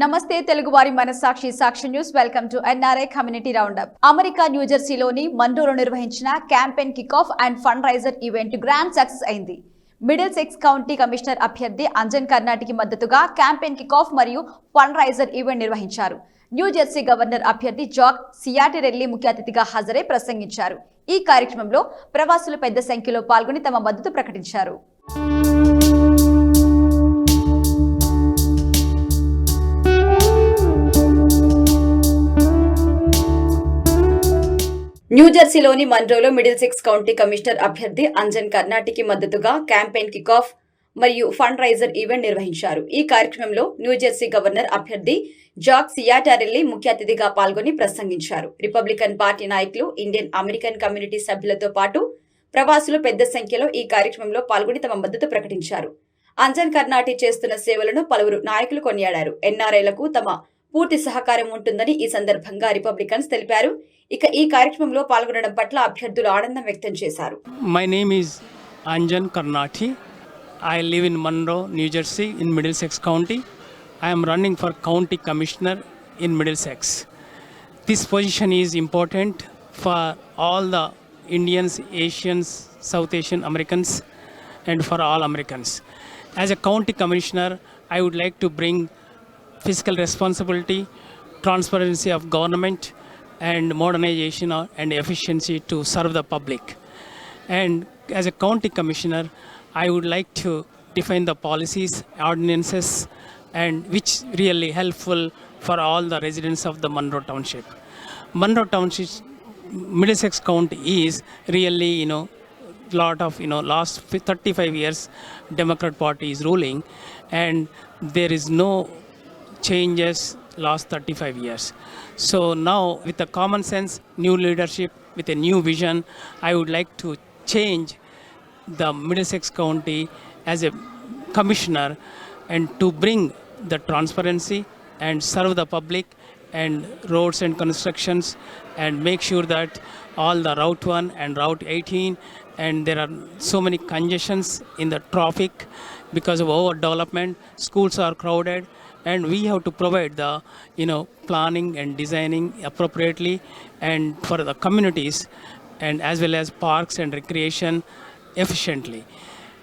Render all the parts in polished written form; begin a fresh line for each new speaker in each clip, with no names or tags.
నమస్తే తెలుగువారి మనసాక్షి Sakshi news. Welcome to NRI community roundup. America న్యూజెర్సీలోని మంరోలో నిర్వహించిన campaign kick off and fundraiser event grand success అయింది. మిడిల్ సెక్స్ కౌంటీ కమిషనర్ అభ్యర్థి అంజన్ కర్నాటికి మద్దతుగా క్యాంపెయిన్ కిక్ ఆఫ్ మరియు ఫండ్ రైజర్ ఈవెంట్ నిర్వహించారు. న్యూజెర్సీ గవర్నర్ అభ్యర్థి జాక్ సియాటిరెల్లి ముఖ్య అతిథిగా హాజరై ప్రసంగించారు. ఈ కార్యక్రమంలో ప్రవాసులు పెద్ద సంఖ్యలో పాల్గొని తమ మద్దతు ప్రకటించారు. న్యూజెర్సీలోని మన్రోలో మిడిల్ సెక్స్ కౌంటీ కమిషనర్ అభ్యర్థి అంజన్ కర్నాటికి మద్దతుగా క్యాంపెయిన్ కిక్ ఆఫ్ మరియు ఫండ్ రైజర్ ఈవెంట్ నిర్వహించారు. ఈ కార్యక్రమంలో న్యూజెర్సీ గవర్నర్ అభ్యర్థి జాక్ సియాటారెల్లి ముఖ్య అతిథిగా పాల్గొని ప్రసంగించారు. రిపబ్లికన్ పార్టీ నాయకులు, ఇండియన్ అమెరికన్ కమ్యూనిటీ సభ్యులతో పాటు ప్రవాసులు పెద్ద సంఖ్యలో ఈ కార్యక్రమంలో పాల్గొని తమ మద్దతు ప్రకటించారు. అంజన్ కర్నాటి చేస్తున్న సేవలను పలువురు నాయకులు కొనియాడారు. ఎన్ఆర్ఐలకు తమ పూర్తి సహకారం ఉంటుందని ఈ సందర్భంగా రిపబ్లికన్స్ తెలిపారు. ఇక ఈ కార్యక్రమంలో పాల్గొనడం పట్ల అభ్యర్థులు ఆనందం వ్యక్తం చేశారు.
My name is Anjan Karnati. I live in Monroe, New Jersey in Middlesex County. I am running for County Commissioner in Middlesex. This position is important for all the Indians, Asians, South Asian Americans and for all Americans. As a County Commissioner, I would like to bring fiscal responsibility, transparency of government and modernization and efficiency to serve the public. And as a county commissioner, I would like to define the policies, ordinances, and which really helpful for all the residents of the Monroe Township. Monroe Township, Middlesex County is really, lot of, last 35 years, Democrat Party is ruling, and there is no changes last 35 years. So now with a common sense, new leadership, with a new vision, I would like to change the Middlesex County as a commissioner and to bring the transparency and serve the public and roads and constructions and make sure that all the Route 1 and Route 18 and there are so many congestions in the traffic because of overdevelopment, schools are crowded, and we have to provide the planning and designing appropriately and for the communities and as well as parks and recreation efficiently,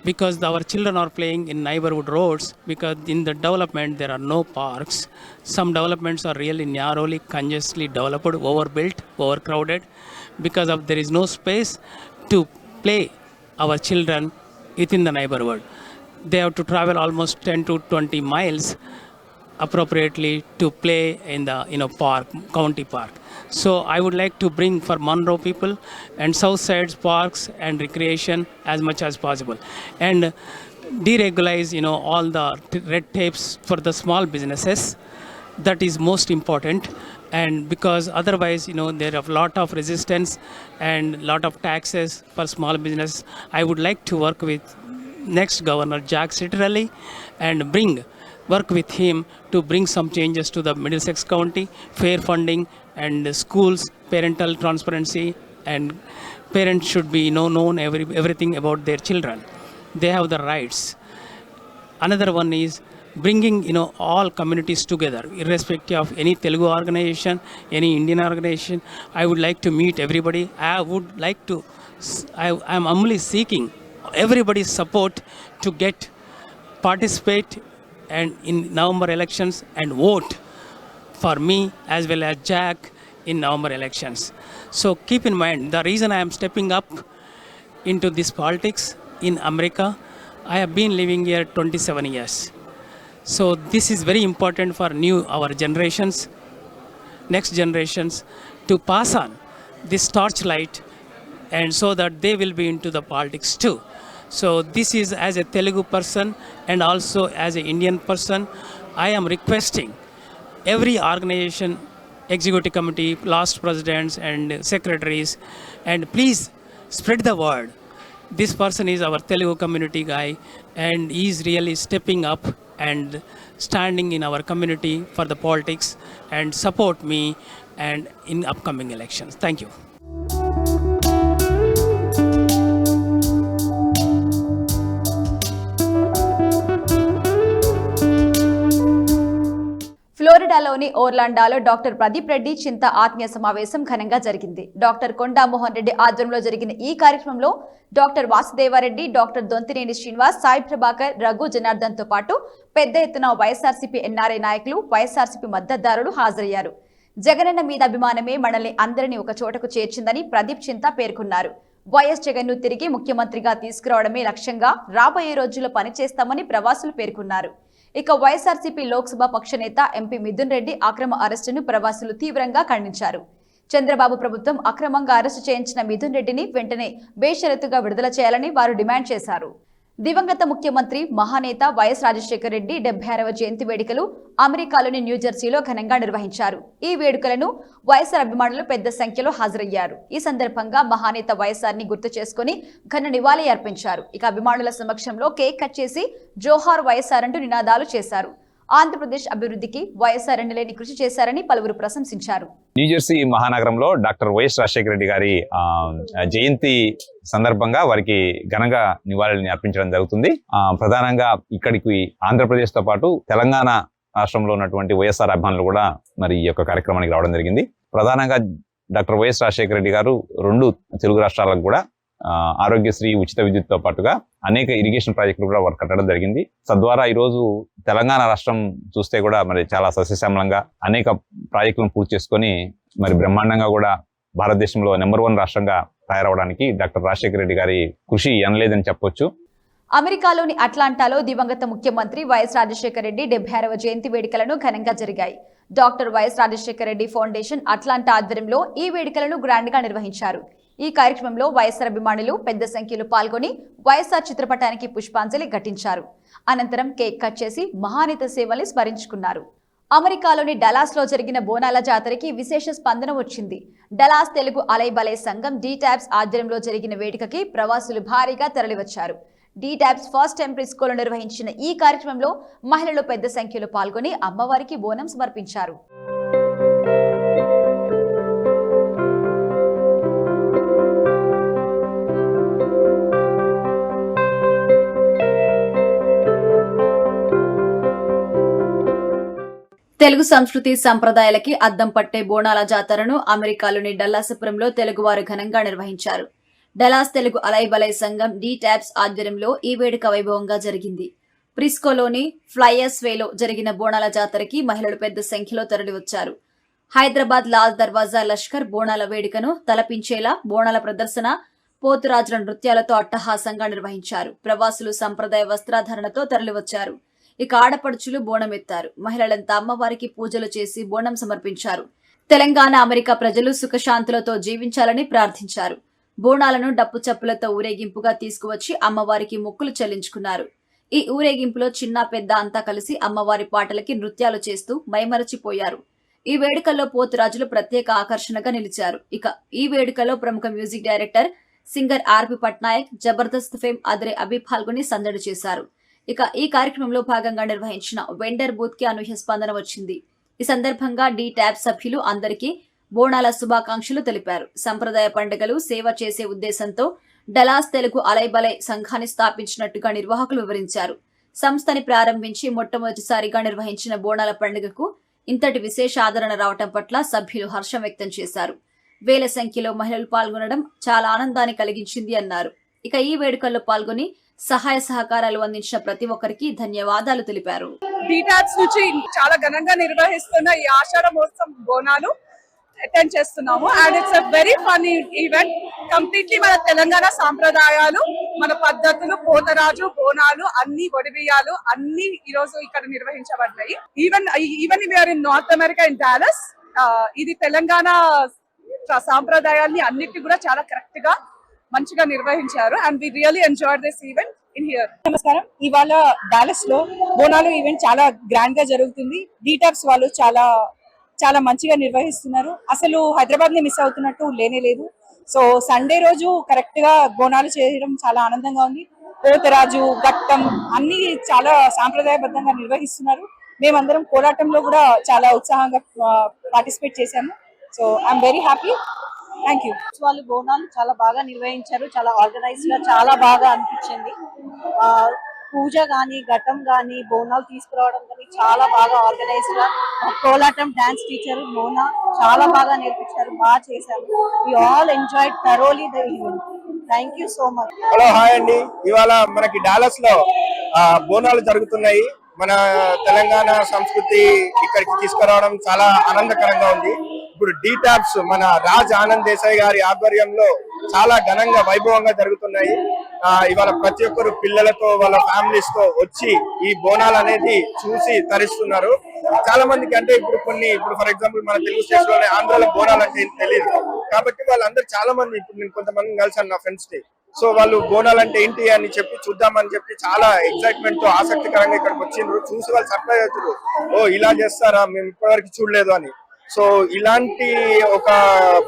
because our children are playing in neighborhood roads because in the development there are no parks. Some developments are really narrowly, congested developed, overbuilt, overcrowded because of there is no space to play our children within the neighborhood. They have to travel almost 10 to 20 miles appropriately to play in the park, county park. So I would like to bring for Monroe people and south sides parks and recreation as much as possible and deregularize all the red tapes for the small businesses. That is most important, and because otherwise there are a lot of resistance and lot of taxes for small business. I would like to work with next governor Jack Citrelli and work with him to bring some changes to the Middlesex County, fair funding and schools, parental transparency, and parents should be known everything about their children. They have the rights. Another one is bringing all communities together, irrespective of any Telugu organization, any Indian organization. I would like to meet everybody. I am humbly seeking everybody's support to participate and in November elections and vote for me as well as Jack in November elections. So keep in mind, the reason I am stepping up into this politics in America, I have been living here 27 years. So this is very important for our generations, next generations, to pass on this torchlight and so that they will be into the politics too. So this is as a Telugu person and also as an Indian person, I am requesting every organization, executive committee, past presidents and secretaries, and please spread the word. This person is our Telugu community guy and he is really stepping up and standing in our community for the politics and support me and in upcoming elections. Thank you.
ఫ్లోరిడాలోని ఓర్లాండాలో doctor Pradeep Reddy Chinta ఆత్మీయ సమావేశం ఘనంగా జరిగింది. Doctor కొండామోహన్ Reddy ఆధ్వర్యంలో జరిగిన ఈ కార్యక్రమంలో డాక్టర్ వాసుదేవారెడ్డి, డాక్టర్ దొంతినేని శ్రీనివాస్, సాయి ప్రభాకర్, రఘు జనార్దన్ తో పాటు పెద్ద ఎత్తున వైఎస్ఆర్సీపీ ఎన్ఆర్ఐ నాయకులు, వైఎస్ఆర్సీపీ మద్దతుదారులు హాజరయ్యారు. జగనన్న మీద అభిమానమే మనల్ని అందరినీ ఒక చోటకు చేర్చిందని ప్రదీప్ చింత పేర్కొన్నారు. వైఎస్ జగన్ ను తిరిగి ముఖ్యమంత్రిగా తీసుకురావడమే లక్ష్యంగా రాబోయే రోజుల్లో పనిచేస్తామని ప్రవాసులు పేర్కొన్నారు. ఇక వైఎస్ఆర్సీపీ లోక్సభ పక్ష నేత ఎంపీ మిథున్ రెడ్డి అక్రమ అరెస్టును ప్రవాసులు తీవ్రంగా ఖండించారు. చంద్రబాబు ప్రభుత్వం అక్రమంగా అరెస్టు చేయించిన మిథున్ రెడ్డిని వెంటనే బేషరతుగా విడుదల చేయాలని వారు డిమాండ్ చేశారు. దివంగత ముఖ్యమంత్రి మహానేత వైఎస్ రాజశేఖర రెడ్డి 76వ జయంతి వేడుకలు అమెరికాలోని న్యూజెర్సీలో ఘనంగా నిర్వహించారు. ఈ వేడుకలను వైఎస్ఆర్ అభిమానులు పెద్ద సంఖ్యలో హాజరయ్యారు. ఈ సందర్భంగా మహానేత వైఎస్ఆర్ ని గుర్తు చేసుకుని ఘన నివాళి అర్పించారు. ఇక అభిమానుల సమక్షంలో కేక్ కట్ చేసి జోహార్ వైఎస్ఆర్ అంటూ నినాదాలు చేశారు. ఆంధ్రప్రదేశ్ అభివృద్ధికి వైఎస్ఆర్ ఎన్నలేని కృషి చేశారని పలువురు ప్రశంసించారు.
న్యూజెర్సీ మహానగరంలో డాక్టర్ వైఎస్ రాజశేఖర రెడ్డి గారి జయంతి సందర్భంగా వారికి ఘనంగా నివాళులని అర్పించడం జరుగుతుంది. ప్రధానంగా ఇక్కడికి ఆంధ్రప్రదేశ్ తో పాటు తెలంగాణ రాష్ట్రంలో ఉన్నటువంటి వైఎస్ఆర్ అభిమానులు కూడా మరి ఈ యొక్క కార్యక్రమానికి రావడం జరిగింది. ప్రధానంగా డాక్టర్ వైఎస్ రాజశేఖర రెడ్డి గారు 2 తెలుగు రాష్ట్రాలకు కూడా ఆరోగ్యశ్రీ, ఉచిత విద్యుత్తో పాటుగా అనేక ఇరిగేషన్ ప్రాజెక్టులు కూడా వారు కట్టడం జరిగింది. తద్వారా ఈరోజు తెలంగాణ రాష్ట్రం చూస్తే కూడా మరి చాలా సస్యశ్యామలంగా అనేక ప్రాజెక్టులను పూర్తి చేసుకొని మరి బ్రహ్మాండంగా కూడా భారతదేశంలో నెంబర్ 1 రాష్ట్రంగా తయారవడానికి డాక్టర్ రాజశేఖర రెడ్డి గారి కృషి ఎనలేదని చెప్పొచ్చు.
అమెరికాలోని అట్లాంటాలో దివంగత ముఖ్యమంత్రి వైఎస్ రాజశేఖర రెడ్డి 76వ జయంతి వేడుకలను ఘనంగా జరిగాయి. Doctor YS Rajasekhara Reddy foundation Atlanta ఆధ్వర్యంలో ఈ వేడుకలను గ్రాండ్ గా నిర్వహించారు. ఈ కార్యక్రమంలో వైఎస్ఆర్ అభిమానులు పెద్ద సంఖ్యలో పాల్గొని వైఎస్ఆర్ చిత్రపటానికి పుష్పాంజలి ఘటించారు. అనంతరం కేక్ కట్ చేసి మహానేత సేవల్ని స్మరించుకున్నారు. అమెరికాలోని డలాస్ లో జరిగిన బోనాల జాతరకి విశేష స్పందన వచ్చింది. డలాస్ తెలుగు అలైబలై సంఘం డీటాబ్స్ ఆధ్వర్యంలో జరిగిన వేడుకకి ప్రవాసులు భారీగా తరలివచ్చారు. డీటాబ్స్ ఫస్ట్ టైం ప్రిస్కోలో నిర్వహించిన ఈ కార్యక్రమంలో మహిళలు పెద్ద సంఖ్యలో పాల్గొని అమ్మవారికి బోనం సమర్పించారు. తెలుగు సంస్కృతి సంప్రదాయాలకి అద్దం పట్టే బోనాల జాతరను అమెరికాలోని డల్లాసపురంలో తెలుగువారు ఘనంగా నిర్వహించారు. డలాస్ తెలుగు అలైబలై సంఘం డీటాబ్స్ ఆధ్వర్యంలో ఈ వేడుక వైభవంగా జరిగింది. ప్రిస్కోలోని ఫ్లయర్స్ వేలో జరిగిన బోనాల జాతరకి మహిళలు పెద్ద సంఖ్యలో తరలివచ్చారు. హైదరాబాద్ లాల్ దర్వాజా లష్కర్ బోనాల వేడుకను తలపించేలా బోనాల ప్రదర్శన, పోతురాజుల నృత్యాలతో అట్టహాసంగా నిర్వహించారు. ప్రవాసులు సంప్రదాయ వస్త్రాధరణతో తరలివచ్చారు. ఇక ఆడపడుచులు బోనం ఎత్తారు. మహిళలంతా అమ్మవారికి పూజలు చేసి బోనం సమర్పించారు. తెలంగాణ, అమెరికా ప్రజలు సుఖశాంతులతో జీవించాలని ప్రార్థించారు. బోనాలను డప్పు చప్పులతో ఊరేగింపుగా తీసుకువచ్చి అమ్మవారికి మొక్కులు చెల్లించుకున్నారు. ఈ ఊరేగింపులో చిన్న పెద్ద అంతా కలిసి అమ్మవారి పాటలకి నృత్యాలు చేస్తూ మైమరచిపోయారు. ఈ వేడుకల్లో పోతురాజులు ప్రత్యేక ఆకర్షణగా నిలిచారు. ఇక ఈ వేడుకలో ప్రముఖ మ్యూజిక్ డైరెక్టర్, సింగర్ ఆర్పి పట్నాయక్, జబర్దస్త్ ఫేమ్ అద్రే అభి పాల్గొని సందడి చేశారు. ఇక ఈ కార్యక్రమంలో భాగంగా నిర్వహించిన వెండర్ బూత్ కి అనూహ్య స్పందన వచ్చింది. ఈ సందర్భంగా డి ట్యాబ్ సభ్యులు అందరికీ బోనాల శుభాకాంక్షలు తెలిపారు. సంప్రదాయ పండుగలు సేవ చేసే ఉద్దేశంతో డలాస్ తెలుగు అలైబలై సంఘాన్ని స్థాపించినట్టుగా నిర్వాహకులు వివరించారు. సంస్థని ప్రారంభించి మొట్టమొదటిసారిగా నిర్వహించిన బోనాల పండుగకు ఇంతటి విశేష ఆదరణ రావటం పట్ల సభ్యులు హర్షం వ్యక్తం చేశారు. వేల సంఖ్యలో మహిళలు పాల్గొనడం చాలా ఆనందాన్ని కలిగించింది అన్నారు. ఇక ఈ వేడుకల్లో పాల్గొని సహాయ సహకారాలు అందించిన ప్రతి ఒక్కరికి ధన్యవాదాలు తెలిపారు.
డీటాబ్స్ నుంచి చాలా ఘనంగా నిర్వహిస్తున్న ఈ ఆషాఢ మహోత్సవం బోనాలు అటెండ్ చేస్తున్నాము. And it's a very fun event. Completely మన తెలంగాణ సాంప్రదాయాలు, మన పద్ధతులు, పోతరాజు, బోనాలు, అన్ని ఒడిబియ్యాలు అన్ని ఈ రోజు ఇక్కడ నిర్వహించబడ్డాయి. Even we're in North America in Dallas. ఇది తెలంగాణ సాంప్రదాయాల్ని అన్నిటి కూడా చాలా కరెక్ట్ గా మంచిగా నిర్వహించారు. And we really enjoyed this event in here.
నమస్కారం. ఇవాళ డాలస్ లో బోనాలు ఈవెంట్ చాలా గ్రాండ్ గా జరుగుతుంది. డీటాబ్స్ వాళ్ళు చాలా చాలా మంచిగా నిర్వహిస్తున్నారు. అసలు హైదరాబాద్ ని మిస్ అవుతున్నట్టు లేనే లేదు. సో సండే రోజు కరెక్ట్ గా బోనాలు చేయడం చాలా ఆనందంగా ఉంది. పోతరాజు, ఘట్టం అన్ని చాలా సాంప్రదాయబద్ధంగా నిర్వహిస్తున్నారు. మేమందరం కోలాటంలో కూడా చాలా ఉత్సాహంగా పార్టిసిపేట్ చేశాము. So I'm very happy. Thank you.
వాళ్ళు బోనాలు చాలా బాగా నిర్వహించారు. చాలా ఆర్గనైజ్ గా చాలా బాగా అనిపించింది.
పూజ కానీ ఘటం కానీ బోనాలు తీసుకురావడం కానీ చాలా బాగా ఆర్గనైజ్డ్ గా కోలాటం డాన్స్ టీచర్ మోనా చాలా బాగా నేర్పించారు, బాగా చేశారు. We all enjoyed thoroughly the event. Thank you so much.
Hello, hi అండి. ఇవాళ మనకి డాలస్ లో బోనాలు జరుగుతున్నాయి. మన తెలంగాణ సంస్కృతి ఇక్కడికి తీసుకురావడం చాలా ఆనందకరంగా ఉంది. ఇప్పుడు డీటాప్స్ మన రాజ్ ఆనంద్ దేశాయ్ గారి ఆధ్వర్యంలో చాలా ఘనంగా వైభవంగా జరుగుతున్నాయి. ఇవాళ ప్రతి ఒక్కరు పిల్లలతో వాళ్ళ ఫ్యామిలీస్ తో వచ్చి ఈ బోనాలు అనేది చూసి తరిస్తున్నారు. చాలా మందికి అంటే ఇప్పుడు ఫర్ ఎగ్జాంపుల్ మన తెలుగు స్టేట్స్ లోనే ఆంధ్రాలో బోనాలు అంటే తెలియదు కాబట్టి వాళ్ళందరూ చాలా మంది ఇప్పుడు నేను కొంతమంది కలిసాను నా ఫ్రెండ్స్ కి. సో వాళ్ళు బోనాలు అంటే ఏంటి అని చెప్పి చూద్దామని చెప్పి చాలా ఎక్సైట్మెంట్ తో ఆసక్తికరంగా ఇక్కడికి వచ్చిండ్రు. చూసి వాళ్ళు సర్ప్రైజ్ అవుతారు, ఓ ఇలా చేస్తారా, మేము ఇప్పటివరకు చూడలేదు అని. సో ఇలాంటి ఒక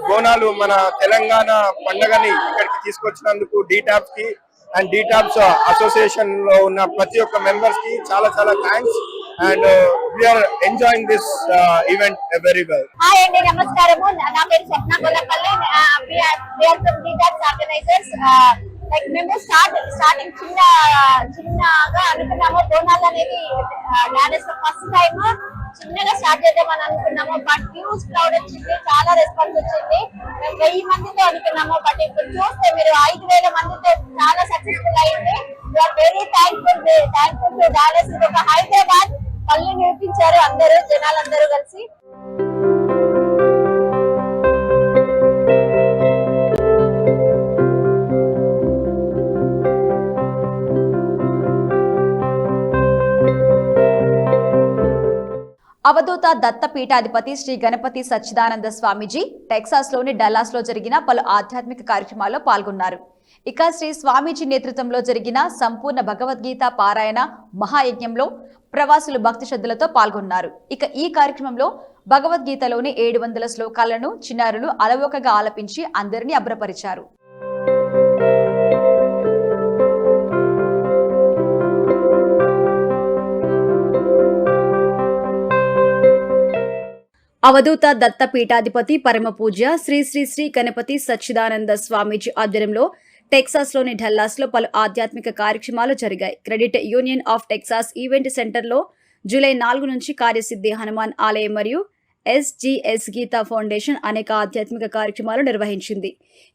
బోనాలు మన తెలంగాణ పండుగని ఇక్కడికి తీసుకొచ్చినందుకు డీటాప్స్ కి అండ్ డీటాప్స్ అసోసియేషన్ లో ఉన్న ప్రతి ఒక్క మెంబర్స్ కి చాలా చాలా thanks. And we are enjoying this event very well.
Hi అండి, నమస్కారము. నా పేరు స్వప్న కొల్లపల్లి. ఆర్గనైజర్స్. లైక్ మేము స్టార్టింగ్ చిన్నగా అనుకున్నాము. బోనాలు అనేది డాలస్ లో ఫస్ట్ టైం చిన్నగా స్టార్ట్ చేద్దామని అనుకున్నాము. బట్ హ్యూజ్ క్రౌడ్ వచ్చింది, చాలా రెస్పాన్స్ వచ్చింది. మేము 1000 మందితో అనుకున్నాము, బట్ ఇప్పుడు చూస్తే మీరు 5000 మందితో చాలా సక్సెస్ఫుల్ అయింది. We are very thankful to Dallas. ఒక హైదరాబాద్ పళ్ళు నేర్పించారు అందరూ, జనాలందరూ కలిసి.
అవధూత దత్తపీఠాధిపతి శ్రీ గణపతి సచ్చిదానంద స్వామీజీ టెక్సాస్లోని డల్లాస్లో జరిగిన పలు ఆధ్యాత్మిక కార్యక్రమాల్లో పాల్గొన్నారు. ఇక శ్రీ స్వామీజీ నేతృత్వంలో జరిగిన సంపూర్ణ భగవద్గీత పారాయణ మహాయజ్ఞంలో ప్రవాసులు భక్తి శ్రద్ధలతో పాల్గొన్నారు. ఇక ఈ కార్యక్రమంలో భగవద్గీతలోని 700 శ్లోకాలను చిన్నారులు అలవోకగా ఆలపించి అందరినీ అభ్రపరిచారు. అవధూత దత్తపీఠాధిపతి పరమ పూజ్య శ్రీ శ్రీ శ్రీ గణపతి సచ్చిదానంద స్వామీజీ ఆధ్వర్యంలో టెక్సాస్లోని డల్లాస్లో పలు ఆధ్యాత్మిక కార్యక్రమాలు జరిగాయి. Credit union of Texas event సెంటర్లో జూలై 4 నుంచి కార్యసిద్ధి హనుమాన్ ఆలయం మరియు ఎస్జీఎస్ గీతా ఫౌండేషన్ అనేక ఆధ్యాత్మిక కార్యక్రమాలు నిర్వహించింది.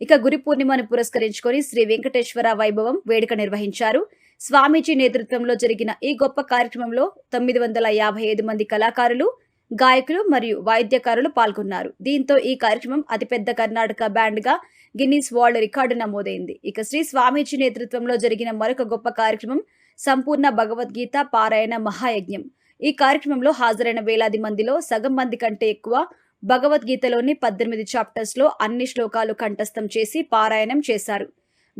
ఇక గురి పూర్ణిమను పురస్కరించుకొని శ్రీ వెంకటేశ్వర వైభవం వేడుక నిర్వహించారు. స్వామీజీ నేతృత్వంలో జరిగిన ఈ గొప్ప కార్యక్రమంలో 955 మంది కళాకారులు, గాయకులు మరియు వాయిద్యకారులు పాల్గొన్నారు. దీంతో ఈ కార్యక్రమం అతిపెద్ద కర్ణాటక బ్యాండ్ గా గిన్నీస్ వరల్డ్ రికార్డు నమోదైంది. ఇక శ్రీ స్వామీజీ నేతృత్వంలో జరిగిన మరొక గొప్ప కార్యక్రమం సంపూర్ణ భగవద్గీత పారాయణ మహాయజ్ఞం. ఈ కార్యక్రమంలో హాజరైన వేలాది మందిలో సగం మంది కంటే ఎక్కువ భగవద్గీతలోని 18 చాప్టర్స్ లో అన్ని శ్లోకాలు కంఠస్థం చేసి పారాయణం చేశారు.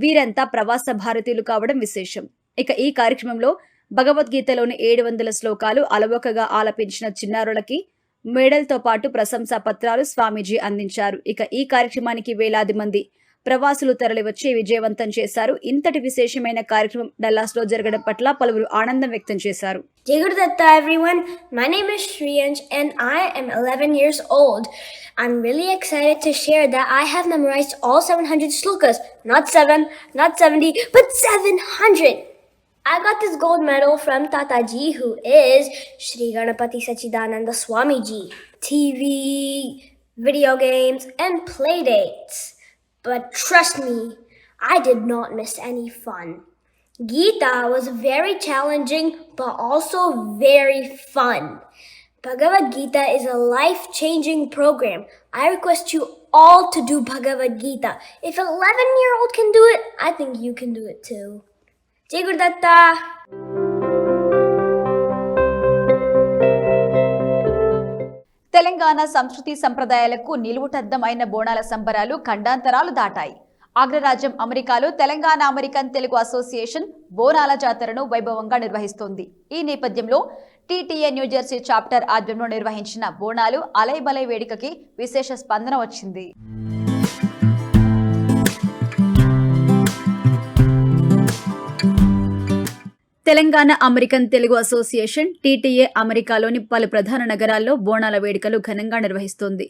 వీరంతా ప్రవాస భారతీయులు కావడం విశేషం. ఇక ఈ కార్యక్రమంలో భగవద్గీతలోని 700 శ్లోకాలు అలవోకగా ఆలపించిన చిన్నారులకి మెడల్తో పాటు ప్రశంసా పత్రాలు స్వామీజీ అందించారు. ఇక ఈ కార్యక్రమానికి వేలాది మంది ప్రవాసులు తరలివచ్చి విజయవంతం చేశారు. ఇంతటి విశేషమైన కార్యక్రమం డల్లాస్ లో జరగడం పట్ల పలువురు ఆనందం వ్యక్తం చేశారు.
Jai Guru Datta everyone, my name is Shriyansh and I am 11 years old. I'm really excited to share that I have memorized all 700 shlokas, not 7, not 70, but 700. I got this gold medal from Tataji, who is Shri Ganapati Sachidananda Swamiji. TV, video games, and play dates. But trust me, I did not miss any fun. Gita was very challenging, but also very fun. Bhagavad Gita is a life-changing program. I request you all to do Bhagavad Gita. If an 11-year-old can do it, I think you can do it too. Jai Guru Datta!
Telangana సంస్కృతి సంప్రదాయాలకు నిలువుటద్దమైన బోనాల సంబరాలు ఖండాంతరాలు దాటాయి. అగ్రరాజ్యం అమెరికాలో Telangana American Telugu association బోనాల జాతరను వైభవంగా నిర్వహిస్తోంది. ఈ నేపథ్యంలో టీటీఏ న్యూజెర్సీ చాప్టర్ ఆధ్వర్యంలో నిర్వహించిన బోనాలు అలైబలై వేడుకకి విశేష స్పందన వచ్చింది. Telangana American Telugu association TTA అమెరికాలోని పలు ప్రధాన నగరాల్లో బోనాల వేడుకలు ఘనంగా నిర్వహిస్తోంది.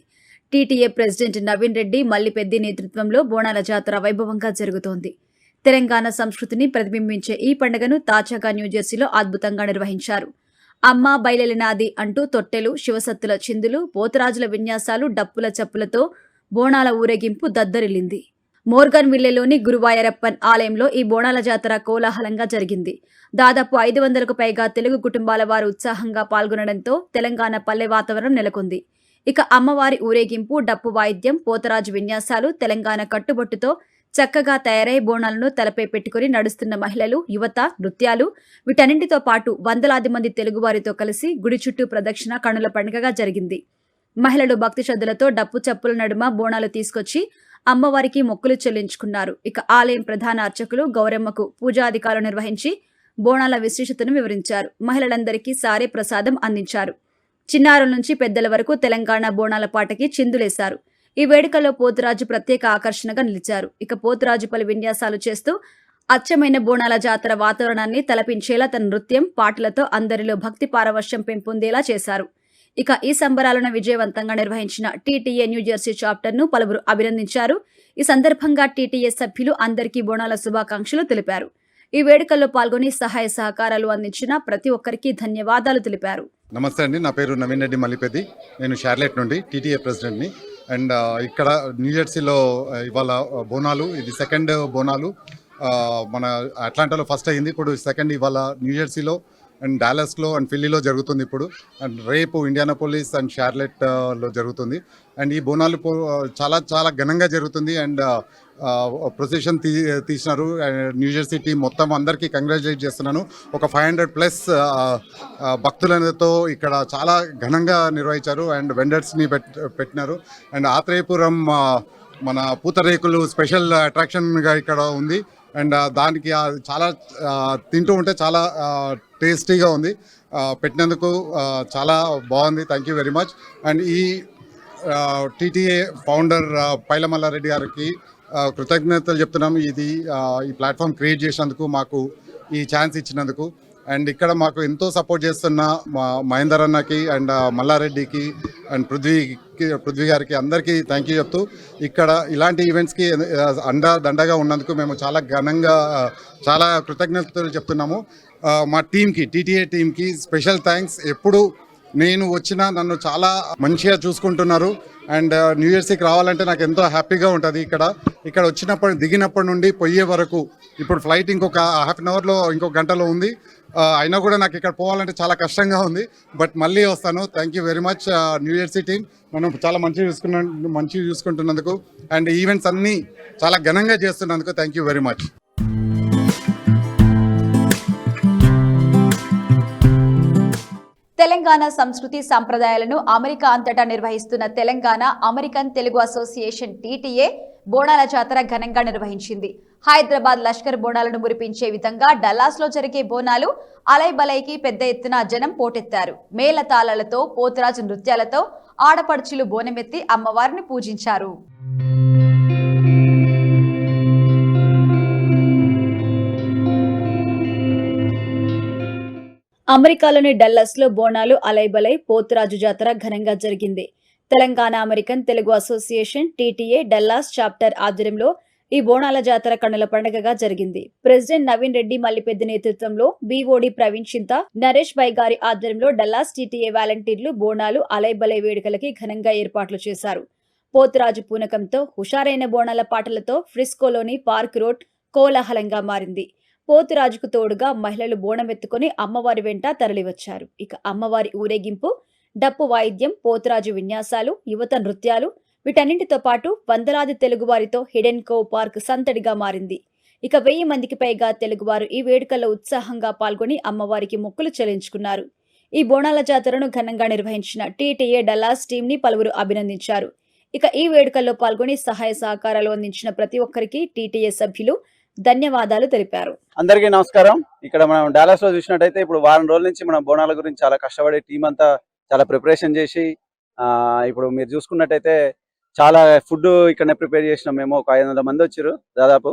టీటీఏ ప్రెసిడెంట్ నవీన్ రెడ్డి మల్లిపెద్ది నేతృత్వంలో బోనాల జాతర వైభవంగా జరుగుతోంది. తెలంగాణ సంస్కృతిని ప్రతిబింబించే ఈ పండుగను తాజాగా న్యూజెర్సీలో అద్భుతంగా నిర్వహించారు. అమ్మ బయలెలినాది అంటూ తొట్టెలు, శివసత్తుల చిందులు, పోతరాజుల విన్యాసాలు, డప్పుల చప్పులతో బోనాల ఊరేగింపు దద్దరిల్లింది. మోర్గన్ విల్లేలోని గురువాయరప్పన్ ఆలయంలో ఈ బోనాల జాతర కోలాహలంగా జరిగింది. దాదాపు 500కు పైగా తెలుగు కుటుంబాల వారు ఉత్సాహంగా పాల్గొనడంతో తెలంగాణ పల్లె వాతావరణం నెలకొంది. ఇక అమ్మవారి ఊరేగింపు, డప్పు వాయిద్యం, పోతరాజు విన్యాసాలు, తెలంగాణ కట్టుబొట్టుతో చక్కగా తయారై బోనాలను తలపై పెట్టుకుని నడుస్తున్న మహిళలు, యువత, నృత్యాలు వీటన్నింటితో పాటు వందలాది మంది తెలుగువారితో కలిసి గుడి చుట్టూ ప్రదక్షిణ కనుల పండుగగా జరిగింది. మహిళలు భక్తి శ్రద్ధలతో డప్పు చప్పుల నడుమ బోనాలు తీసుకొచ్చి అమ్మవారికి మొక్కులు చెల్లించుకున్నారు. ఇక ఆలయం ప్రధాన అర్చకులు గౌరమ్మకు పూజాధికారులు నిర్వహించి బోనాల విశేషతను వివరించారు. మహిళలందరికీ సారే ప్రసాదం అందించారు. చిన్నారుల నుంచి పెద్దల వరకు తెలంగాణ బోనాల పాటకి చిందులేశారు. ఈ వేడుకలో పోతురాజు ప్రత్యేక ఆకర్షణగా నిలిచారు. ఇక పోతురాజు పలు విన్యాసాలు చేస్తూ అచ్చమైన బోనాల జాతర వాతావరణాన్ని తలపించేలా తన నృత్యం, పాటలతో అందరిలో భక్తి పారవశ్యం పెంపొందేలా చేశారు. ఇక ఈ సంబరాలను విజయవంతంగా నిర్వహించిన టీటీఏ న్యూజెర్సీ చాప్టర్ను పలువురు అభినందించారు. ఈ సందర్భంగా టీటీఏ సభ్యులు అందరికీ బోనాల శుభాకాంక్షలు తెలిపారు. ఈ వేడుకల్లో పాల్గొని సహాయ సహకారాలు అందించిన ప్రతి ఒక్కరికి ధన్యవాదాలు తెలిపారు.
నమస్తే అండి, నా పేరు నవీన్ రెడ్డి మల్లిపెద్ది. నేను షార్లెట్ నుండి టీటీఏ ప్రెసిడెంట్ని. అండ్ ఇక్కడ న్యూజెర్సీలో ఇవాళ బోనాలు, ఇది సెకండ్ బోనాలు. మన అట్లాంటాలో ఫస్ట్ అయింది, ఇప్పుడు సెకండ్ ఇవాళ న్యూజెర్సీలో అండ్ డాలస్లో అండ్ ఫిల్లీలో జరుగుతుంది ఇప్పుడు. అండ్ రేపు ఇండియానాపోలిస్ అండ్ షార్లెట్లో జరుగుతుంది. అండ్ ఈ బోనాలు చాలా చాలా ఘనంగా జరుగుతుంది. అండ్ ప్రొసెషన్ తీసినారు. న్యూజెర్సీ టీం మొత్తం అందరికీ కంగ్రాచులేట్ చేస్తున్నాను. ఒక 500+ భక్తులతో ఇక్కడ చాలా ఘనంగా నిర్వహించారు. అండ్ వెండర్స్ని పెట్టినారు. అండ్ ఆత్రేయపురం మన పూతరేకులు స్పెషల్ అట్రాక్షన్గా ఇక్కడ ఉంది. అండ్ దానికి చాలా తింటూ ఉంటే చాలా టేస్టీగా ఉంది. పెట్టినందుకు చాలా బాగుంది. Thank you very much. And ఈ టీటీఏ ఫౌండర్ పైలమల్లారెడ్డి గారికి కృతజ్ఞతలు చెప్తున్నాము. ఈ ప్లాట్ఫామ్ క్రియేట్ చేసినందుకు, మాకు ఈ ఛాన్స్ ఇచ్చినందుకు. అండ్ ఇక్కడ మాకు ఎంతో సపోర్ట్ చేస్తున్న మహేందర్ అన్నకి అండ్ మల్లారెడ్డికి అండ్ పృథ్వీ గారికి అందరికీ థ్యాంక్ యూ చెప్తూ, ఇక్కడ ఇలాంటి ఈవెంట్స్కి దండగా ఉన్నందుకు మేము చాలా ఘనంగా చాలా కృతజ్ఞతలు చెప్తున్నాము. మా టీంకి, టీటీఏ టీంకి స్పెషల్ థ్యాంక్స్. ఎప్పుడు నేను వచ్చినా నన్ను చాలా మంచిగా చూసుకుంటున్నారు. అండ్ న్యూజెర్సీకి రావాలంటే నాకు ఎంతో హ్యాపీగా ఉంటుంది. ఇక్కడ దిగినప్పటి నుండి పోయే వరకు, ఇప్పుడు ఫ్లైట్ ఇంకొక హాఫ్ అన్ అవర్లో, ఇంకొక గంటలో ఉంది. అయినా కూడా నాకు ఇక్కడ పోవాలంటే చాలా కష్టంగా ఉంది. బట్ మళ్ళీ వస్తాను. Thank you very much New Jersey team, మనం చాలా మంచిగా చూసుకుంటున్నందుకు అండ్ ఈవెంట్స్ అన్నీ చాలా ఘనంగా చేస్తున్నందుకు thank you very much.
Telangana సంస్కృతి సంప్రదాయాలను అమెరికా అంతటా నిర్వహిస్తున్న Telangana American Telugu association TTA బోనాల జాతర ఘనంగా నిర్వహించింది. హైదరాబాద్ లష్కర్ బోనాలను మురిపించే విధంగా డల్లాస్లో జరిగే బోనాలు అలైబలైకి పెద్ద ఎత్తున జనం పోటెత్తారు. మేళతాళాలతో, పోతురాజు నృత్యాలతో ఆడపడుచులు బోనమెత్తి అమ్మవారిని పూజించారు. అమెరికాలోని డల్లస్లో బోనాలు అలైబలై పోతురాజు జాతర ఘనంగా జరిగింది. Telangana American Telugu association TTA Dallas chapter ఆధ్వర్యంలో ఈ బోనాల జాతర కన్నుల పండుగగా జరిగింది. ప్రెసిడెంట్ నవీన్ రెడ్డి మల్లిపెద్ది నేతృత్వంలో బీఓడి ప్రవీణ్ చింత, నరేష్ బై గారి ఆధ్వర్యంలో డల్లాస్ టీటీఏ వాలంటీర్లు బోనాలు అలైబలై వేడుకలకి ఘనంగా ఏర్పాట్లు చేశారు. పోతురాజు పూనకంతో, హుషారైన బోనాల పాటలతో ఫ్రిస్కోలోని పార్క్ రోడ్ కోలాహలంగా మారింది. పోతురాజుకు తోడుగా మహిళలు బోనమెత్తుకుని అమ్మవారి వెంట తరలివచ్చారు. ఇక అమ్మవారి ఊరేగింపు, డప్పు వాయిద్యం, పోతురాజు విన్యాసాలు, యువత నృత్యాలు వీటన్నింటితో పాటు వందలాది తెలుగువారితో హిడెన్ కోవ్ పార్క్ సందడిగా మారింది. ఇక 1000 మందికి పైగా తెలుగువారు ఈ వేడుకల్లో ఉత్సాహంగా పాల్గొని అమ్మవారికి మొక్కులు చెల్లించుకున్నారు. ఈ బోనాల జాతరను ఘనంగా నిర్వహించిన టీటీఏ డల్లాస్ టీంని పలువురు అభినందించారు. ఇక ఈ వేడుకల్లో పాల్గొని సహాయ సహకారాలు అందించిన ప్రతి ఒక్కరికి టీటీఏ సభ్యులు ధన్యవాదాలు తెలిపారు.
అందరికీ నమస్కారం. ఇక్కడ మనం డాలస్ లో చూసినట్టయితే ఇప్పుడు వారం రోజుల నుంచి మన బోనాల గురించి చాలా కష్టపడే టీం అంతా చాలా ప్రిపరేషన్ చేసి, ఇప్పుడు మీరు చూసుకున్నట్టయితే చాలా ఫుడ్ ఇక్కడనే ప్రిపేర్ చేసినాం. మేము ఒక 500 మంది వచ్చారు దాదాపు.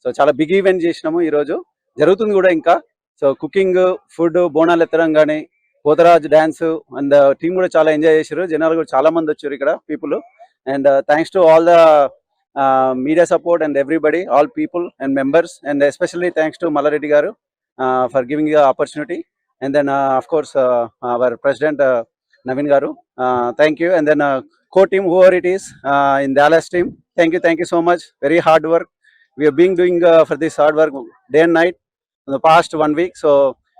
సో చాలా బిగ్ ఈవెంట్ చేసినాము. ఈ రోజు జరుగుతుంది కూడా ఇంకా. సో కుకింగ్, ఫుడ్, బోనాలు ఎత్తడం కానీ, పోతరాజు డాన్స్ అండ్ టీం కూడా చాలా ఎంజాయ్ చేశారు. జనాలు కూడా చాలా మంది వచ్చారు ఇక్కడ people. And thanks to all the media support and everybody, all people and members, and especially thanks to Mallareddy garu for giving the opportunity. And then of course our president Naveen garu, thank you. And then core team, whoever it is in Dallas team, thank you so much. Very hard work we have been doing for this hard work day and night in the past 1 week. So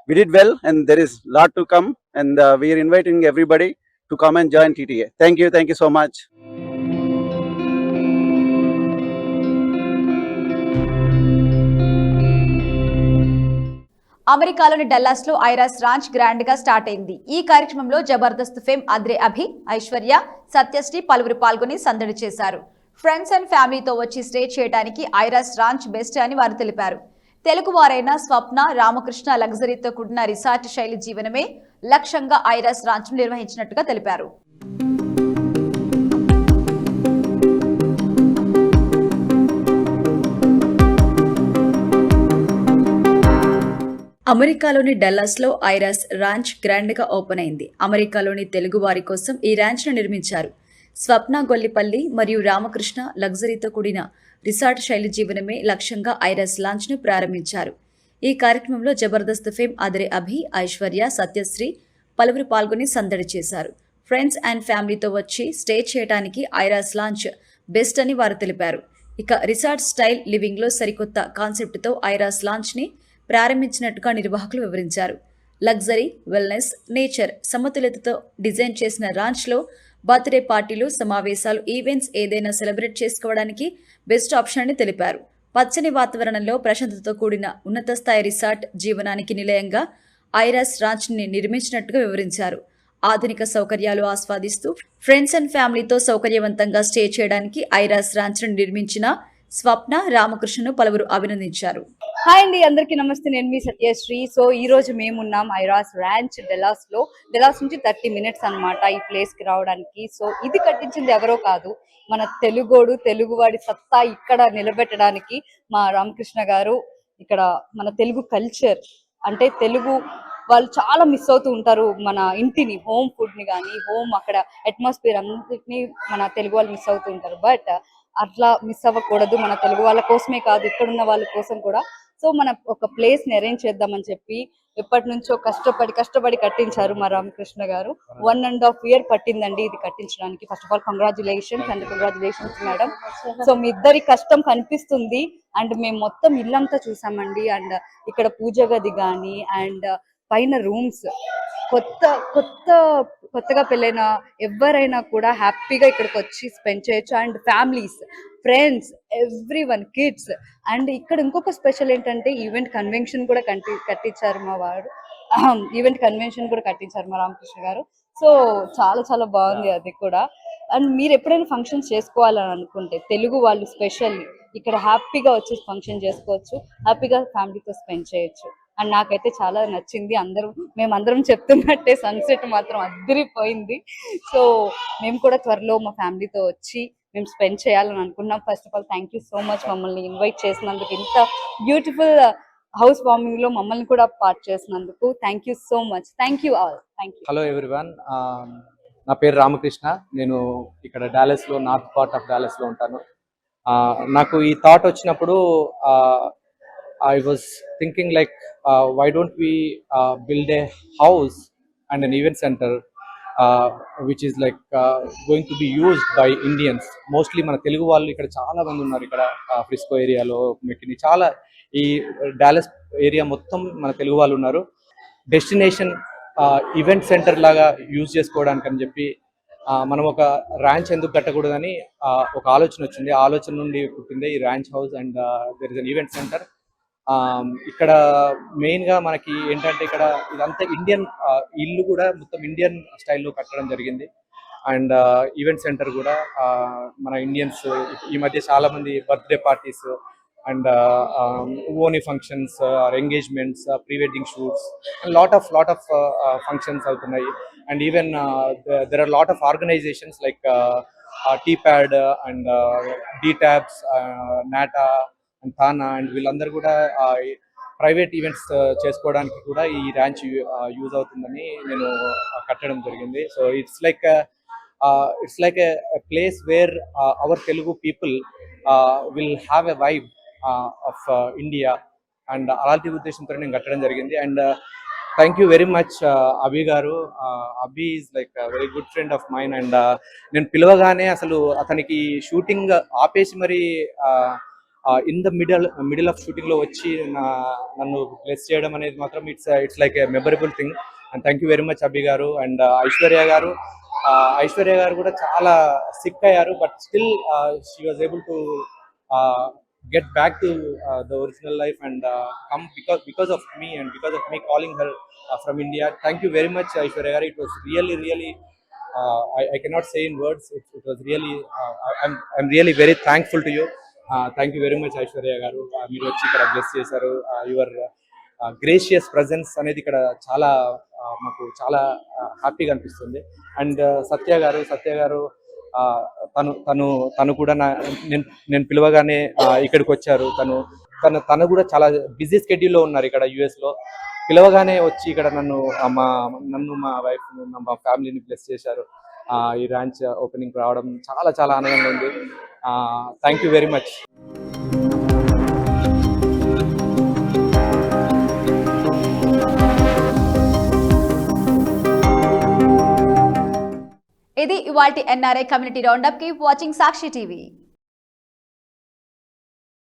we did well, and there is lot to come, and we are inviting everybody to come and join TTA. Thank you so much.
అమెరికాలోని Dallas లో ఐరాస్ ranch grand గా start అయింది. ఈ కార్యక్రమంలో Jabardasth fame అద్రే అభి, ఐశ్వర్య, సత్యశ్రీ పలువురు పాల్గొని సందడి చేశారు. ఫ్రెండ్స్ అండ్ ఫ్యామిలీతో వచ్చి స్టే చేయడానికి ఐరాస్ రాంచ్ బెస్ట్ అని వారు తెలిపారు. తెలుగు వారైన స్వప్న, రామకృష్ణ లగ్జరీతో కూడిన రిసార్ట్ శైలి జీవనమే లక్ష్యంగా ఐరాస్ రాంచ్ నిర్వహించినట్టుగా తెలిపారు. అమెరికాలోని డల్లాస్లో ఐరాస్ రాంచ్ గ్రాండ్గా ఓపెన్ అయింది. అమెరికాలోని తెలుగు వారి కోసం ఈ ర్యాంచ్ను నిర్మించారు. స్వప్న గొల్లిపల్లి మరియు రామకృష్ణ లగ్జరీతో కూడిన రిసార్ట్ శైలి జీవనమే లక్ష్యంగా ఐరాస్ లాంచ్ను ప్రారంభించారు. ఈ కార్యక్రమంలో జబర్దస్త్ ఫేమ్ అద్రే అభి, ఐశ్వర్య, సత్యశ్రీ పలువురు పాల్గొని సందడి చేశారు. ఫ్రెండ్స్ అండ్ ఫ్యామిలీతో వచ్చి స్టే చేయడానికి ఐరాస్ లాంచ్ బెస్ట్ అని వారు తెలిపారు. ఇక రిసార్ట్ స్టైల్ లివింగ్లో సరికొత్త కాన్సెప్ట్తో ఐరాస్ లాంచ్ని ప్రారంభించినట్టుగా నిర్వాహకులు వివరించారు. లగ్జరీ, వెల్నెస్, నేచర్ సమతుల్యతతో డిజైన్ చేసిన రాంచ్లో బర్త్డే పార్టీలు, సమావేశాలు, ఈవెంట్స్ ఏదైనా సెలబ్రేట్ చేసుకోవడానికి బెస్ట్ ఆప్షన్ అని తెలిపారు. పచ్చని వాతావరణంలో ప్రశాంతతతో కూడిన ఉన్నత స్థాయి రిసార్ట్ జీవనానికి నిలయంగా ఐరాస్ రాంచ్ని నిర్మించినట్టుగా వివరించారు. ఆధునిక సౌకర్యాలు ఆస్వాదిస్తూ ఫ్రెండ్స్ అండ్ ఫ్యామిలీతో సౌకర్యవంతంగా స్టే చేయడానికి ఐరాస్ రాంచ్ను నిర్మించిన స్వప్న, రామకృష్ణను పలువురు అభినందించారు.
హాయ్ అండి, అందరికీ నమస్తే. నేను మీ సత్యశ్రీ. సో ఈ రోజు మేమున్నాం ఐరాస్ రాంచ్ డెలాస్ నుంచి 30 minutes అన్నమాట ఈ ప్లేస్ కి రావడానికి. సో ఇది కట్టించింది ఎవరో కాదు, మన తెలుగువాడి సత్తా ఇక్కడ నిలబెట్టడానికి మా రామకృష్ణ గారు. ఇక్కడ మన తెలుగు కల్చర్ అంటే తెలుగు వాళ్ళు చాలా మిస్ అవుతూ ఉంటారు. మన ఇంటిని, హోమ్ ఫుడ్ ని కానీ, హోమ్ అక్కడ అట్మాస్ఫియర్ అన్నిటిని మన తెలుగు వాళ్ళు మిస్ అవుతూ ఉంటారు. బట్ అట్లా మిస్ అవ్వకూడదు. మన తెలుగు వాళ్ళ కోసమే కాదు, ఇక్కడున్న వాళ్ళ కోసం కూడా. సో మన ఒక ప్లేస్ ని అరేంజ్ చేద్దామని చెప్పి ఎప్పటి నుంచో కష్టపడి కట్టించారు మా రామకృష్ణ గారు. 1.5 year పట్టిందండి ఇది కట్టించడానికి. First of all congratulations madam. So మీ ఇద్దరి కష్టం కనిపిస్తుంది. అండ్ మేము మొత్తం ఇల్లంతా చూసామండి. అండ్ ఇక్కడ పూజ గది కానీ, అండ్ పైన రూమ్స్, కొత్తగా పెళ్ళైన ఎవరైనా కూడా హ్యాపీగా ఇక్కడికి వచ్చి స్పెండ్ చేయొచ్చు. And families, friends, everyone, kids. And ఇక్కడ ఇంకొక స్పెషల్ ఏంటంటే ఈవెంట్ కన్వెన్షన్ కూడా కట్టించారు మా వాడు. ఈవెంట్ కన్వెన్షన్ కూడా కట్టించారు మా రామకృష్ణ గారు. సో చాలా చాలా బాగుంది అది కూడా. అండ్ మీరు ఎప్పుడైనా ఫంక్షన్స్ చేసుకోవాలని అనుకుంటే తెలుగు వాళ్ళు స్పెషల్లీ ఇక్కడ హ్యాపీగా వచ్చి ఫంక్షన్ చేసుకోవచ్చు, హ్యాపీగా ఫ్యామిలీతో స్పెండ్ చేయొచ్చు. అండ్ నాకైతే చాలా నచ్చింది. మేమందరం చెప్తున్నట్టే సన్సెట్ మాత్రం అదిరిపోయింది. సో మేము కూడా త్వరలో మా ఫ్యామిలీతో వచ్చి మేము స్పెండ్ చేయాలని అనుకున్నాం. First of all thank you so much మమ్మల్ని ఇన్వైట్ చేసినందుకు, ఇంత బ్యూటిఫుల్ హౌస్ వార్మింగ్ లో మమ్మల్ని కూడా పార్ట్ చేసినందుకు. Thank you so much. Thank you all. Thank you.
Hello everyone, నా పేరు రామకృష్ణ. నేను ఇక్కడ డాలస్లో, నార్త్ పార్ట్ ఆఫ్ డాలస్లో ఉంటాను. నాకు ఈ థాట్ వచ్చినప్పుడు I was thinking like why don't we build a house and an event center which is like going to be used by Indians. Mostly మన తెలుగు వాళ్ళు ఇక్కడ చాలా మంది ఉన్నారు. ఇక్కడ ఫ్రిస్కో ఏరియాలో, మెకిని, చాలా ఈ డాలస్ ఏరియా మొత్తం మన తెలుగు వాళ్ళు ఉన్నారు. డెస్టినేషన్ ఈవెంట్ సెంటర్ లాగా యూజ్ చేసుకోవడానికి అని చెప్పి మనం ఒక ర్యాంచ్ ఎందుకు కట్టకూడదని ఒక ఆలోచన వచ్చింది. ఆ ఆలోచన నుండి పుట్టిందే ఈ ranch house. And there is an event centre. ఇక్కడ మెయిన్ గా మనకి ఏంటంటే ఇక్కడ ఇదంతా ఇండియన్ ఇల్లు కూడా మొత్తం ఇండియన్ స్టైల్లో కట్టడం జరిగింది. అండ్ ఈవెంట్ సెంటర్ కూడా మన ఇండియన్స్ ఈ మధ్య చాలా మంది బర్త్డే పార్టీస్ అండ్ ఓనీ functions, engagements, pre wedding shoots and lot of functions అవుతున్నాయి. And even there are lot of organizations like TPAD and DTABS, NATA and TANA, and వీళ్ళందరూ కూడా ప్రైవేట్ ఈవెంట్స్ చేసుకోవడానికి కూడా ఈ ర్యాంచ్ యూజ్ అవుతుందని నేను కట్టడం జరిగింది. So it's like a place where our Telugu people will have a vibe of India. And అలాంటి ఉద్దేశంతో నేను కట్టడం జరిగింది. And thank you very much Abhi garu. Abhi is like very good friend of mine. And నేను పిలవగానే అసలు అతనికి షూటింగ్ ఆపేసి మరి in the middle of shooting లో వచ్చి నన్ను బ్లెస్ చేయడం అనేది మాత్రం it's like a memorable thing. And thank you very much Abhi గారు. అండ్ ఐశ్వర్య గారు కూడా చాలా సిక్ అయ్యారు, but still she was able to get back to the original life and come because of me and because of me calling her from India. Thank you very much, Aishwarya garu. It was really I cannot say in words. It was really I'm really very thankful to you. Thank you very much, Aishwarya garu. Meer vachi ikkada bless chesaru. Your gracious presence anedi ikkada chaala maku chaala happy ga anpistundi. And Satya garu తను కూడా నేను పిలవగానే ఇక్కడికి వచ్చారు. తను కూడా చాలా busy స్కెడ్యూల్లో ఉన్నారు ఇక్కడ US లో. పిలవగానే వచ్చి ఇక్కడ నన్ను మా వైఫ్ మా ఫ్యామిలీని బ్లెస్ చేశారు. ఈ ర్యాంచ్ ఓపెనింగ్ రావడం చాలా చాలా ఆనందంగా ఉంది. Thank you very much.
ఇది ఇవాల్టి NRI community roundup. Keep watching Sakshi TV.